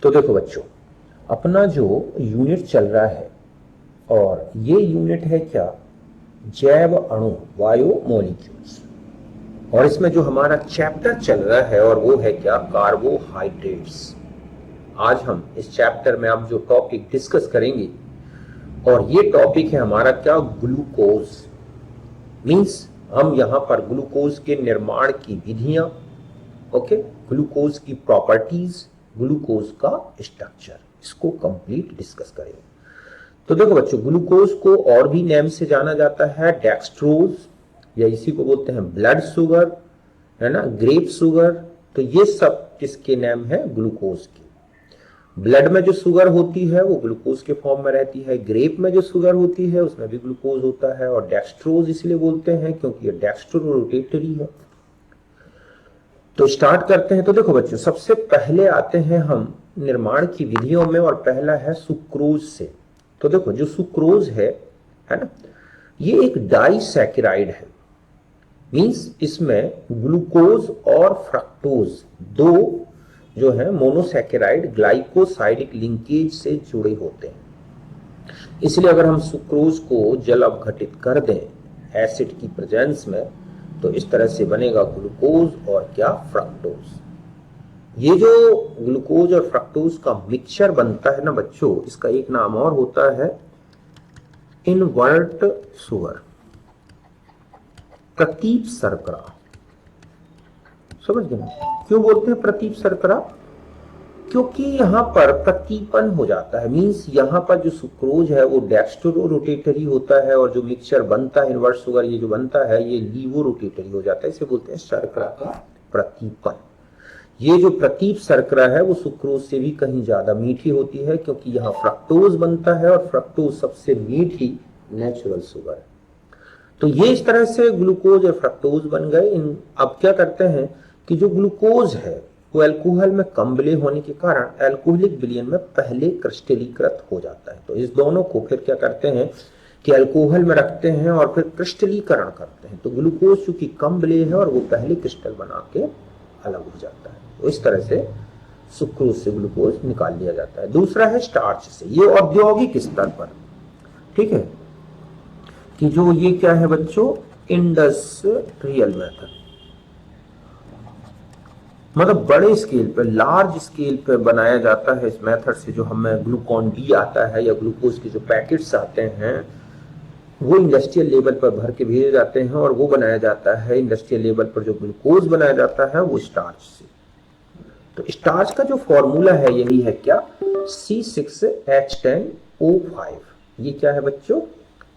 तो देखो बच्चों, अपना जो यूनिट चल रहा है, और ये यूनिट है क्या, जैव अणु, बायोमोलिक्यूल्स। और इसमें जो हमारा चैप्टर चल रहा है और वो है क्या, कार्बोहाइड्रेट्स। आज हम इस चैप्टर में अब जो टॉपिक डिस्कस करेंगे, और ये टॉपिक है हमारा क्या, ग्लूकोज। मींस हम यहां पर ग्लूकोज के निर्माण की विधियां, ओके, ग्लूकोज की प्रॉपर्टीज, ग्लूकोज का स्ट्रक्चर, इसको कंप्लीट डिस्कस करेंगे। तो देखो बच्चों, ग्लूकोज को और भी नेम से जाना जाता है, डेक्सट्रोज, या इसी को बोलते हैं ब्लड शुगर, है ना, ग्रेप शुगर। तो ये सब किसके नेम है, ग्लूकोज के। ब्लड में जो शुगर होती है वो ग्लूकोज के फॉर्म में रहती है, ग्रेप में जो शुगर होती है उसमें भी ग्लूकोज होता है। और डेक्सट्रोज इसलिए बोलते हैं क्योंकि ये डेक्स्ट्रो रोटेटरी है। तो स्टार्ट करते हैं। तो देखो बच्चों, सबसे पहले आते हैं हम निर्माण की विधियों में, और पहला है सुक्रोज से। तो देखो, जो सुक्रोज है ना, ये एक डाइसैकेराइड है। मींस इसमें ग्लूकोज और फ्रक्टोज दो जो है मोनोसैकेराइड ग्लाइकोसाइडिक लिंकेज से जुड़े होते हैं। इसलिए अगर हम सुक्रोज को जल अपघटित कर दें एसिड की प्रेजेंस में, तो इस तरह से बनेगा ग्लूकोज और क्या, फ्रक्टोज। ये जो ग्लूकोज और फ्रक्टोज का मिक्सचर बनता है ना बच्चों, इसका एक नाम और होता है इनवर्ट शुगर, प्रतीप शर्करा। समझ गए ना, क्यों बोलते हैं प्रतीप शर्करा, क्योंकि यहां पर प्रतीपन हो जाता है। मींस यहां पर जो सुक्रोज है वो डेक्स्ट्रो रोटेटरी होता है, और जो मिक्सचर बनता है इनवर्ट शुगर ये जो बनता है ये लीवो रोटेटरी हो जाता है। इसे बोलते हैं शर्करा का प्रतीपन। ये जो प्रतीप शर्करा है वो सुक्रोज से भी कहीं ज्यादा मीठी होती है, क्योंकि यहाँ फ्रक्टोज बनता है, और फ्रक्टोज सबसे मीठी नेचुरल शुगर है। तो ये इस तरह से ग्लूकोज और फ्रक्टोज बन गए। अब क्या करते हैं कि जो ग्लूकोज है वो अल्कोहल में कम विलय होने के कारण अल्कोहलिक विलयन में पहले क्रिस्टलीकृत हो जाता है। तो इस दोनों को फिर क्या करते हैं कि अल्कोहल में रखते हैं और फिर क्रिस्टलीकरण करते हैं। तो ग्लूकोज चूंकि कम विलय है और वो पहले क्रिस्टल बना के अलग हो जाता है। तो इस तरह से सुक्रोज से ग्लूकोज निकाल लिया जाता है। दूसरा है स्टार्च से। ये औद्योगिक स्तर पर, ठीक है, कि जो ये क्या है बच्चों, इंडस्ट्रियल मेथड, मतलब बड़े स्केल पे, लार्ज स्केल पे बनाया जाता है इस मेथड से। जो हमें ग्लूकॉन डी आता है या ग्लूकोज के जो पैकेट्स आते हैं वो इंडस्ट्रियल लेवल पर भर के भेजे जाते हैं, और वो बनाया जाता है इंडस्ट्रियल लेवल पर। जो ग्लूकोज बनाया जाता है वो स्टार्च से। तो स्टार्च का जो फॉर्मूला है यही है क्या, C6H10O5। ये क्या है बच्चों,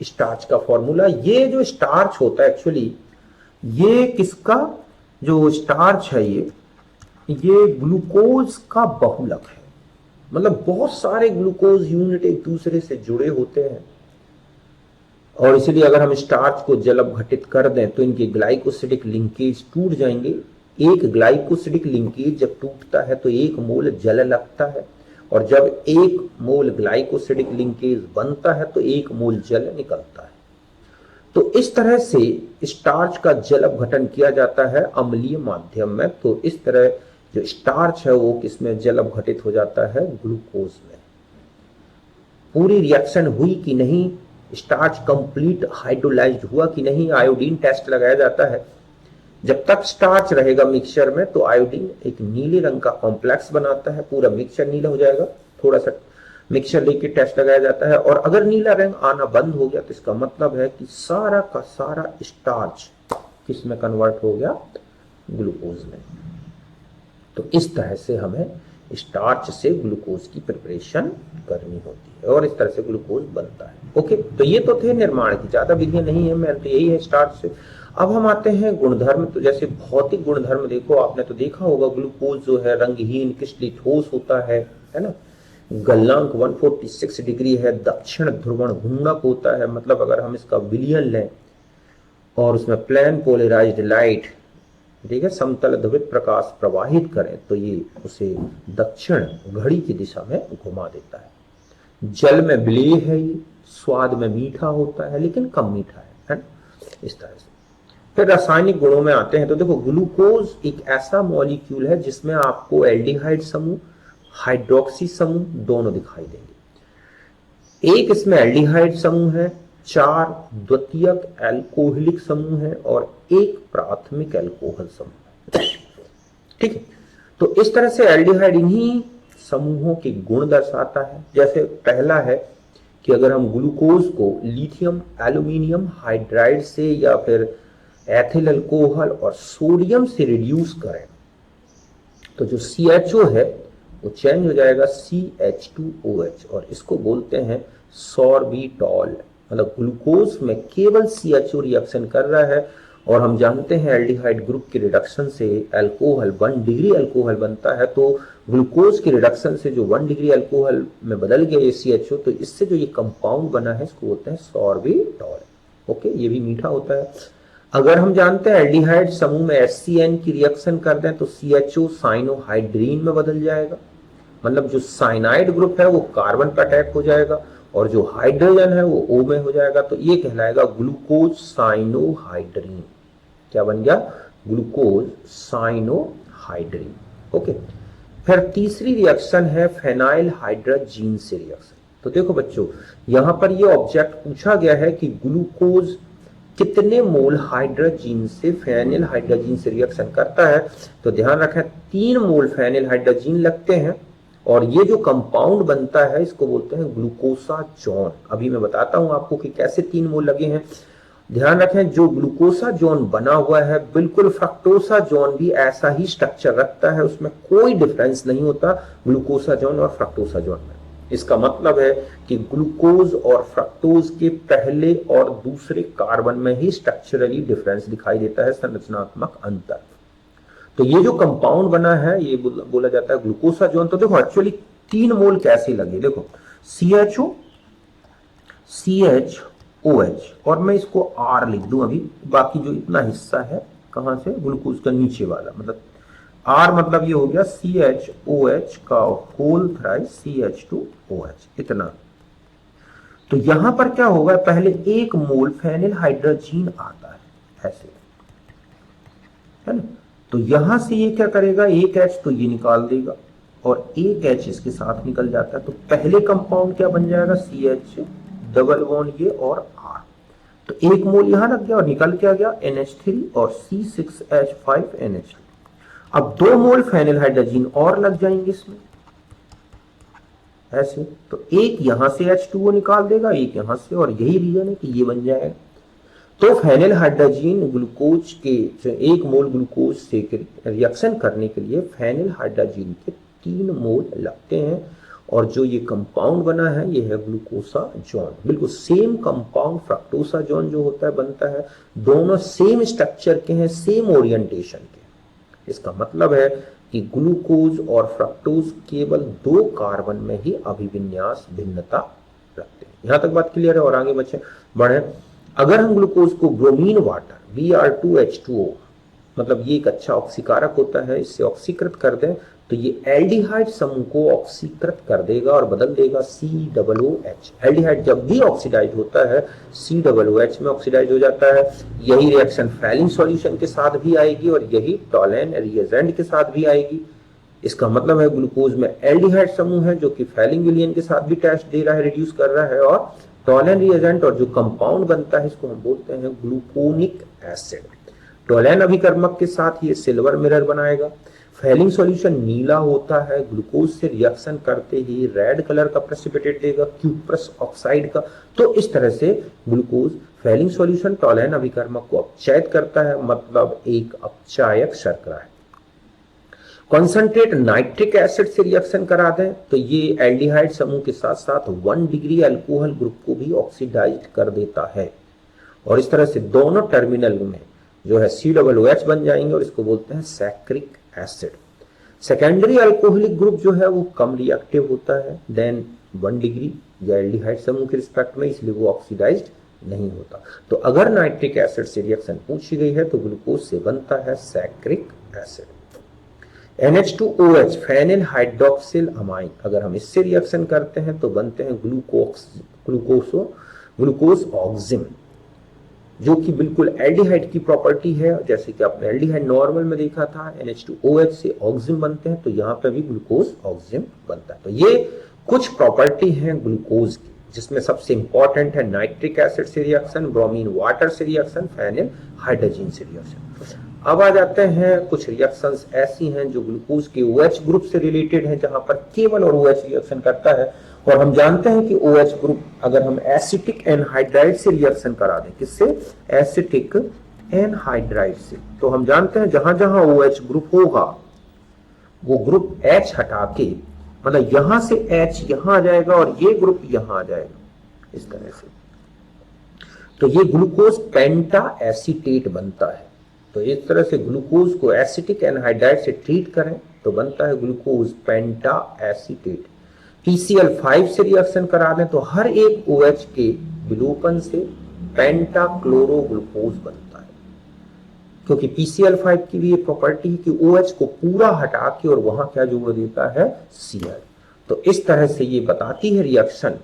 स्टार्च का फॉर्मूला। ये जो स्टार्च होता है एक्चुअली, ये किसका जो स्टार्च है, ये ग्लूकोज का बहुलक है। मतलब बहुत सारे ग्लूकोज यूनिट एक दूसरे से जुड़े होते हैं, और इसलिए अगर हम स्टार्च को जल अपघटित कर दें तो इनके ग्लाइकोसिडिक लिंकेज टूट जाएंगे। एक ग्लाइकोसिडिक लिंकेज जब टूटता है तो एक मोल जल लगता है, और जब एक मोल ग्लाइकोसिडिक लिंकेज बनता है तो एक मोल जल निकलता है। तो इस तरह से स्टार्च का जल अपघटन किया जाता है अम्लीय माध्यम में। तो इस तरह जो स्टार्च है वो किसमें जल अपघटित हो जाता है, ग्लूकोज में। पूरी रिएक्शन हुई कि नहीं, स्टार्च कंप्लीट हाइड्रोलाइज्ड हुआ कि नहीं, आयोडीन टेस्ट लगाया जाता है। जब तक स्टार्च रहेगा मिक्सचर में तो आयोडीन एक नीले रंग का कॉम्प्लेक्स बनाता है, पूरा मिक्सचर नीला हो जाएगा। थोड़ा सा मिक्सचर लेके टेस्ट लगाया जाता है, और अगर नीला रंग आना बंद हो गया तो इसका मतलब है कि सारा का सारा स्टार्च किस में कन्वर्ट हो गया, ग्लूकोज में। तो इस तरह से हमें स्टार्च से ग्लूकोज की प्रिपरेशन करनी होती है, और इस तरह से ग्लूकोज बनता है। ओके, तो ये तो थे निर्माण की, ज्यादा विधियां नहीं है, मैं तो यही है स्टार्च से। अब हम आते हैं गुणधर्म। तो जैसे भौतिक गुणधर्म देखो, आपने तो देखा होगा ग्लूकोज जो है रंगहीन क्रिस्टली ठोस होता है ना, गलनांक 146 डिग्री है, दक्षिण ध्रुवण घूर्णक होता है। मतलब अगर हम इसका विलयन लें और उसमें प्लेन पोलराइज्ड लाइट, ठीक है, समतल ध्रुवित प्रकाश प्रवाहित करें तो ये उसे दक्षिण घड़ी की दिशा में घुमा देता है। जल में विलेय है, ये स्वाद में मीठा होता है लेकिन कम मीठा है ना, इस तरह से। फिर रासायनिक गुणों में आते हैं। तो देखो, ग्लूकोज एक ऐसा मॉलिक्यूल है जिसमें आपको एल्डिहाइड समूह, हाइड्रोक्सी समूह दोनों दिखाई देंगे। एक इसमें एल्डिहाइड समूह है, 4 द्वितीयक एल्कोहलिक समूह है और एक प्राथमिक एल्कोहल समूह है। ठीक है, तो इस तरह से एल्डिहाइड इन्हीं समूहों के गुण दर्शाता है। जैसे पहला है कि अगर हम ग्लूकोज को लिथियम एल्यूमिनियम हाइड्राइड से या फिर एथिल अल्कोहल और सोडियम से रिड्यूस करें तो जो CHO है वो चेंज हो जाएगा CH2OH और इसको बोलते हैं सॉर्बिटॉल। मतलब ग्लूकोज में केवल CHO रिएक्शन कर रहा है और हम जानते हैं एल्डिहाइड ग्रुप के रिडक्शन से अल्कोहल 1 डिग्री अल्कोहल बनता है, तो ग्लूकोज के रिडक्शन से जो 1 डिग्री अल्कोहल में बदल गया ये CHO, तो इससे जो ये कंपाउंड बना है इसको बोलते हैं सॉर्बिटॉल। ओके, ये भी मीठा होता है। अगर हम जानते हैं एल्डिहाइड समूह में HCN की रिएक्शन कर दें तो CHO साइनोहाइड्रीन में बदल जाएगा। मतलब जो साइनाइड ग्रुप है वो कार्बन पर अटैक हो जाएगा और जो हाइड्रोजन है वो O में हो जाएगा, तो ये कहलाएगा ग्लूकोज साइनोहाइड्रीन। क्या बन गया? Glucose cyanohydrin. ओके, फिर तीसरी रिएक्शन है फेनाइल हाइड्रोजीन से रिएक्शन। तो देखो बच्चों, यहां पर ये ऑब्जेक्ट पूछा गया है कि ग्लूकोज कितने मोल हाइड्रोजीन से फेनिल हाइड्रोजीन से रिएक्शन करता है। तो ध्यान रखें 3 मोल फेनिल हाइड्रोजीन लगते हैं और ये जो कंपाउंड बनता है इसको बोलते हैं ग्लूकोसाजोन। अभी मैं बताता हूं आपको कि कैसे 3 मोल लगे हैं। ध्यान रखें जो ग्लूकोसाजोन बना हुआ है बिल्कुल फ्रक्टोसाजोन भी ऐसा ही स्ट्रक्चर रखता है, उसमें कोई डिफरेंस नहीं होता ग्लूकोसाजोन और फ्रक्टोसाजोन में। इसका मतलब है कि ग्लूकोज और फ्रक्टोज के पहले और दूसरे कार्बन में ही स्ट्रक्चरली डिफरेंस दिखाई देता है, संरचनात्मक अंतर। तो ये जो कंपाउंड बना है ये बोला जाता है ग्लूकोसाजोन। तो देखो एक्चुअली 3 मोल कैसे लगे, देखो CHO CHOH और मैं इसको R लिख दूं अभी, बाकी जो इतना हिस्सा है कहां से, ग्लूकोज का नीचे वाला, मतलब R मतलब ये हो गया CHOH का होल थ्राइस CH2OH इतना। तो यहां पर क्या होगा, पहले 1 मोल फेनिल हाइड्रोजीन आता है ऐसे, है ना। तो यहां से ये क्या करेगा, 1 H तो ये निकाल देगा और 1 H इसके साथ निकल जाता है। तो पहले कंपाउंड क्या बन जाएगा, CH डबल बॉन्ड ये और R। तो 1 मोल यहां लग गया और निकल क्या गया NH3 और C6H5NH2। अब 2 मोल फेनिल हाइड्रोजीन और लग जाएंगे इसमें ऐसे, तो 1 यहां से H2O निकाल देगा, 1 यहां से, और यही रीजन है कि ये बन जाएगा। तो फेनिल हाइड्रोजीन ग्लूकोज के 1 मोल ग्लूकोज से रिएक्शन करने के लिए फेनिल हाइड्रोजीन के 3 मोल लगते हैं और जो ये कंपाउंड बना है ये है ग्लूकोसाजोन। बिल्कुल सेम कंपाउंड फ्रक्टोसाजोन जो होता है बनता है, दोनों सेम स्ट्रक्चर के हैं, सेम ओरिएंटेशन के। इसका मतलब है कि ग्लूकोज और फ्रक्टोज केवल 2 कार्बन में ही अभिविन्यास भिन्नता रखते हैं। यहां तक बात क्लियर है और आगे बढ़े। अगर हम ग्लूकोज को ब्रोमीन वाटर Br2H2O, मतलब ये एक अच्छा ऑक्सीकारक होता है, इससे ऑक्सीकृत कर दें तो ये एल्डिहाइड समूह को ऑक्सीकृत कर देगा और बदल देगा COOH। एल्डिहाइड जब भी ऑक्सीडाइज होता है COOH में ऑक्सीडाइज हो जाता है। यही रिएक्शन फैलिंग सॉल्यूशन के साथ भी आएगी और यही टॉलेन रिएजेंट के साथ भी आएगी। इसका मतलब है ग्लूकोज में एल्डिहाइड समूह है जो कि फैलिंग विलियन के साथ भी टेस्ट दे रहा है, रिड्यूस कर रहा है, और टॉलेन रिएजेंट और जो कंपाउंड बनता है इसको हम बोलते हैं ग्लूकोनिक एसिड। टॉलेन अभिकर्मक के साथ ये सिल्वर मिरर बनाएगा। फैलिंग सॉल्यूशन नीला होता है, ग्लूकोज से रिएक्शन करते ही रेड कलर का प्रेसिपिटेट देगा, क्यूप्रस ऑक्साइड का। तो इस तरह से ग्लूकोज फैलिंग सॉल्यूशन टॉलेन अभिकर्मक को अपचयित करता है, मतलब एक अपचायक शर्करा है। कॉन्सेंट्रेट नाइट्रिक एसिड से रिएक्शन करा दें तो ये एल्डिहाइड समूह के साथ साथ 1 डिग्री अल्कोहल ग्रुप को भी ऑक्सीडाइज कर देता है और इस तरह से दोनों टर्मिनल में जो है COOH बन जाएंगे और इसको बोलते हैं saccharic acid. Secondary alcoholic group जो है वो कम रिएक्टिव होता है देन 1 डिग्री या एल्डिहाइड समूह के रिस्पेक्ट में, इसलिए वो ऑक्सीडाइज्ड नहीं होता। तो अगर नाइट्रिक एसिड से रिएक्शन पूछी गई है तो ग्लूकोज से बनता है saccharic acid. NH2OH phenyl hydroxylamine, अगर हम इससे रिएक्शन करते हैं तो बनते हैं ग्लूकोज ऑक्सिम। जो कि बिल्कुल एल्डिहाइड की प्रॉपर्टी है। जैसे कि आपने एल्डिहाइड नॉर्मल में देखा था NH2OH से ऑक्सिजन बनते हैं, तो यहाँ पे भी ग्लूकोज ऑक्सीजन बनता है। तो ये कुछ प्रॉपर्टी है ग्लूकोज की, जिसमें सबसे इंपॉर्टेंट है नाइट्रिक एसिड से रिएक्शन, ब्रोमीन वाटर से रिएक्शन, फेनिल हाइड्रोजन से रिएक्शन। अब आ जाते हैं कुछ रिएक्शंस ऐसी हैं जो ग्लूकोज के OH ग्रुप से रिलेटेड हैं, जहां पर केवल और OH रिएक्शन करता है। और हम जानते हैं कि OH ग्रुप अगर हम एसिटिक एनहाइड्राइड से रिएक्शन करा दें, किससे? एसिटिक एनहाइड्राइड से, तो हम जानते हैं जहां जहां OH ग्रुप होगा वो ग्रुप H हटा के, मतलब यहां से H यहां आ जाएगा और ये ग्रुप यहां आ जाएगा, इस तरह से। तो ये ग्लूकोज पेंटा एसीटेट बनता है। तो इस तरह से ग्लूकोज को एसिटिक एनहाइड्राइड से ट्रीट करें तो बनता है ग्लूकोज पेंटा एसीटेट। PCl5 से रिएक्शन करा दें तो हर एक OH के विलोपन से पेंटा क्लोरो ग्लूकोज बनता है, क्योंकि PCl5 की भी ये प्रॉपर्टी है कि OH को पूरा हटा के और वहां क्या जोड़ देता है? Cl। तो इस तरह से ये बताती है रिएक्शन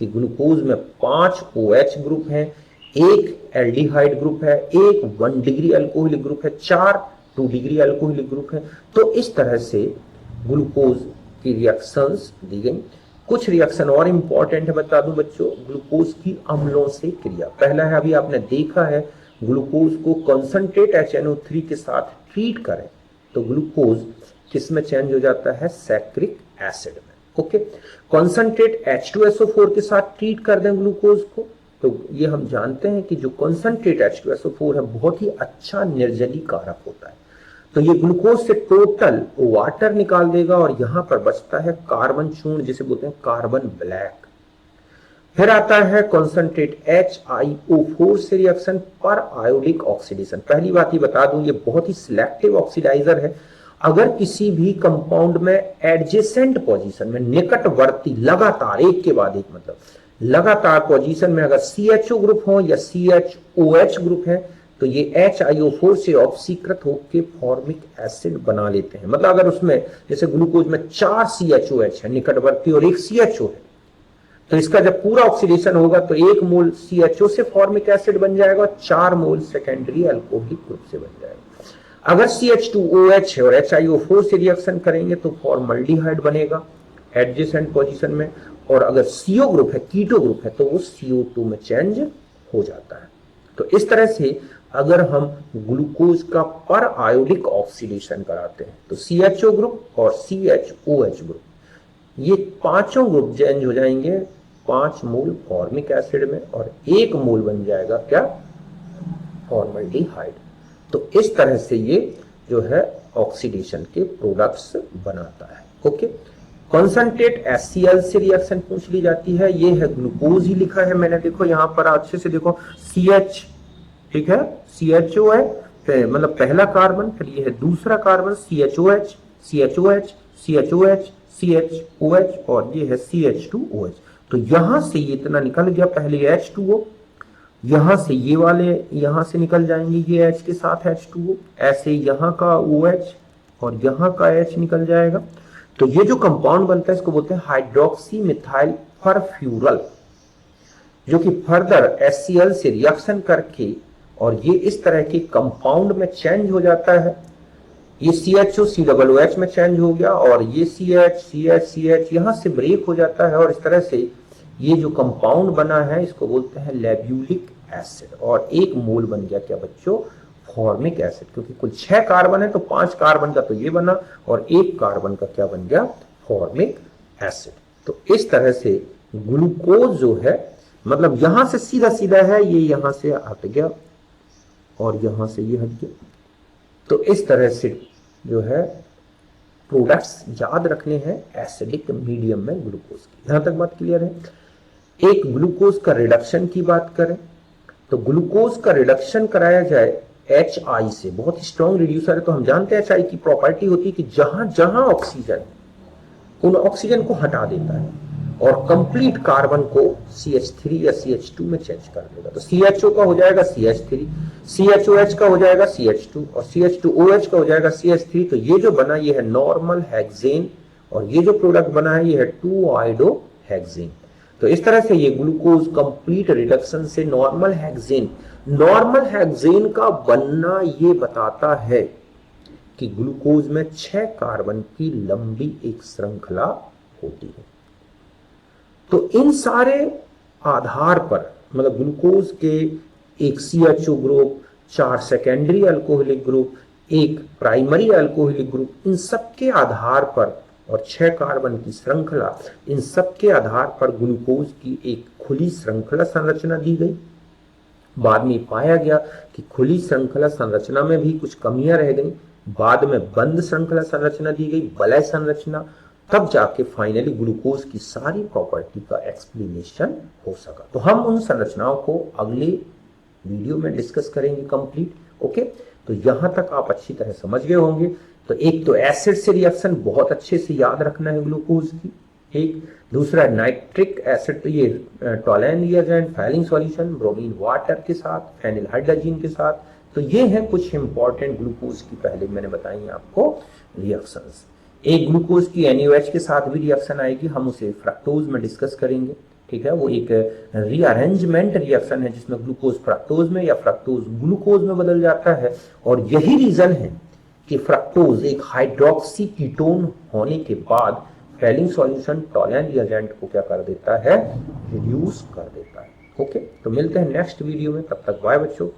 कि ग्लूकोज में 5 OH ग्रुप हैं, एक एल्डिहाइड ग्रुप है, एक 1 डिग्री अल्कोहलिक ग्रुप है, 4 2 डिग्री अल्कोहलिक ग्रुप है। तो इस तरह से ग्लूकोज की रिएक्शंस दी गई। कुछ रिएक्शन और इंपॉर्टेंट है, बता दूं बच्चों, ग्लूकोज की अम्लों से क्रिया। पहला है, अभी आपने देखा है, ग्लूकोज को कंसंट्रेट HNO3 के साथ ट्रीट करें तो ग्लूकोज किस में चेंज हो जाता है? सैक्रिक एसिड में। ओके, कंसंट्रेट H2SO4 के साथ ट्रीट कर दें ग्लूकोज को, तो ये हम जानते हैं कि जो कंसंट्रेट H2SO4 है बहुत ही अच्छा निर्जलीकारक होता है। तो ये ग्लूकोज से टोटल वाटर निकाल देगा और यहां पर बचता है कार्बन चूर्ण, जिसे बोलते हैं कार्बन ब्लैक। फिर आता है कंसंट्रेट HiO4 से रिएक्शन पर आयोडिक ऑक्सीडेशन। पहली बात ये बता दूं, ये बहुत ही सिलेक्टिव ऑक्सीडाइजर है। अगर किसी भी कंपाउंड में एडजेसेंट पोजीशन में, निकटवर्ती, लगातार एक के बाद एक, मतलब लगातार पोजीशन में अगर CHO ग्रुप हो या CHOH ग्रुप है तो ये HiO4 से ऑक्सीकृत होकर फॉर्मिक एसिड बना लेते हैं। मतलब अगर उसमें जैसे ग्लूकोज में 4 CHOH है निकटवर्ती और 1 CHO है, तो इसका जब पूरा ऑक्सीडेशन होगा तो 1 मोल CHO से फॉर्मिक एसिड बन जाएगा और 4 मोल सेकेंडरी अल्कोहलिक ग्रुप से बन जाएगा। अगर CH2OH है और HiO4 से रिएक्शन करेंगे तो फॉर्मल्डिहाइड बनेगा एडजेसेंट पोजीशन में, और अगर CO ग्रुप है, कीटो ग्रुप है, तो वो CO2 में चेंज हो जाता है। तो इस तरह से अगर हम ग्लूकोज का पर आयोडिक ऑक्सीडेशन कराते हैं तो CHO ग्रुप और CHOH ग्रुप, ये पांचों ग्रुप चेंज हो जाएंगे 5 मोल फॉर्मिक एसिड में और 1 मोल बन जाएगा क्या? फॉर्मल्डिहाइड। तो इस तरह से ये जो है ऑक्सीडेशन के प्रोडक्ट्स बनाता है। ओके, कंसंट्रेट HCl से रिएक्शन पूछ ली जाती है। ये है ग्लूकोज ही लिखा है मैंने, देखो यहां पर अच्छे से देखो, CH, ठीक है, CHO है, मतलब पहला कार्बन, फिर ये है दूसरा carbon CHOH, CHOH, CHOH, CHOH और ये है CH2OH। तो यहां से ये इतना निकल गया, पहले H2O, यहां से ये वाले यहां से निकल जाएंगे, ये H के साथ H2O, ऐसे यहां का OH और यहां का H निकल जाएगा। तो ये जो कंपाउंड बनता है इसको बोलते हैं हाइड्रोक्सी मिथाइल फरफ्यूरल, जो कि फर्दर HCl से रिएक्शन करके और ये इस तरह के कंपाउंड में चेंज हो जाता है। ये CHO COOH में चेंज हो गया और ये CH यहां से ब्रेक हो जाता है और इस तरह से ये जो कंपाउंड बना है इसको बोलते हैं लेब्यूलिक एसिड, और 1 मोल बन गया क्या बच्चों? Formic acid. क्योंकि कुल 6 कार्बन है तो 5 कार्बन का तो ये बना और 1 कार्बन का क्या बन गया? Formic acid. तो इस तरह से ग्लूकोज जो है, मतलब यहां से सीधा सीधा है, ये यहां से हट गया और यहां से ये हट गया। तो इस तरह से जो है प्रोडक्ट्स याद रखने हैं एसिडिक मीडियम में ग्लूकोज की। यहां तक बात क्लियर है। एक ग्लूकोज का रिडक्शन की बात करें तो ग्लूकोज का रिडक्शन कराया जाए HI से, बहुत ही स्ट्रॉन्ग रिड्यूसर है। तो हम जानते हैं HI की प्रॉपर्टी होती है कि जहां जहां ऑक्सीजन, उन ऑक्सीजन को हटा देता है और कंप्लीट कार्बन को CH3 या CH2 में चेंज कर देगा। तो CHO का हो जाएगा CH3, CHOH का हो जाएगा CH2 और CH2OH का हो जाएगा CH3। तो ये जो बना ये है नॉर्मल हेक्सेन और ये जो प्रोडक्ट बना है ये है 2-आयोडोहेक्सेन। तो इस तरह से ये ग्लूकोज कंप्लीट रिडक्शन से नॉर्मल हेक्सेन का बनना ये बताता है कि ग्लूकोज में 6 कार्बन की लंबी एक श्रृंखला होती है। तो इन सारे आधार पर मतलब ग्लूकोज के एक CHO group, 4 secondary alcoholic group, एक प्राइमरी अल्कोहलिक ग्रुप, इन सब के आधार पर और 6 कार्बन की श्रृंखला, इन सब के आधार पर ग्लूकोज की एक खुली श्रृंखला संरचना दी गई। बाद में पाया गया कि खुली श्रृंखला संरचना में भी कुछ कमियां रह गई, बाद में बंद श्रृंखला संरचना दी गई, वलय संरचना, तब जाके फाइनली ग्लूकोज की सारी प्रॉपर्टी का एक्सप्लेनेशन हो सका। तो हम उन संरचनाओं को अगले वीडियो में डिस्कस करेंगे कंप्लीट। ओके, तो यहां तक आप अच्छी तरह समझ गए होंगे। तो एक तो एसिड से रिएक्शन बहुत अच्छे से याद रखना है ग्लूकोज की, एक दूसरा नाइट्रिक एसिड, तो ये Tollens reagent, Fehling solution bromine water के साथ, फेनिल हाइड्रोजन के साथ। तो ये है कुछ इंपॉर्टेंट ग्लूकोज की पहले मैंने बताई आपको रिएक्शंस। एक ग्लूकोज की NaOH के साथ भी रिएक्शन आएगी, हम उसे फ्रक्टोज में डिस्कस करेंगे, ठीक है। वो एक रीअरेंजमेंट रिएक्शन है जिसमें ग्लूकोज फ्रक्टोज में या फ्रक्टोज ग्लूकोज में बदल जाता है, और यही रीजन है कि फ्रक्टोज एक हाइड्रोक्सी कीटोन होने के बाद फैलिंग सॉल्यूशन टोलैन रिएजेंट को क्या कर देता है, रिड्यूस कर देता है। ओके, तो मिलते हैं नेक्स्ट वीडियो में, तब तक बाय बच्चों।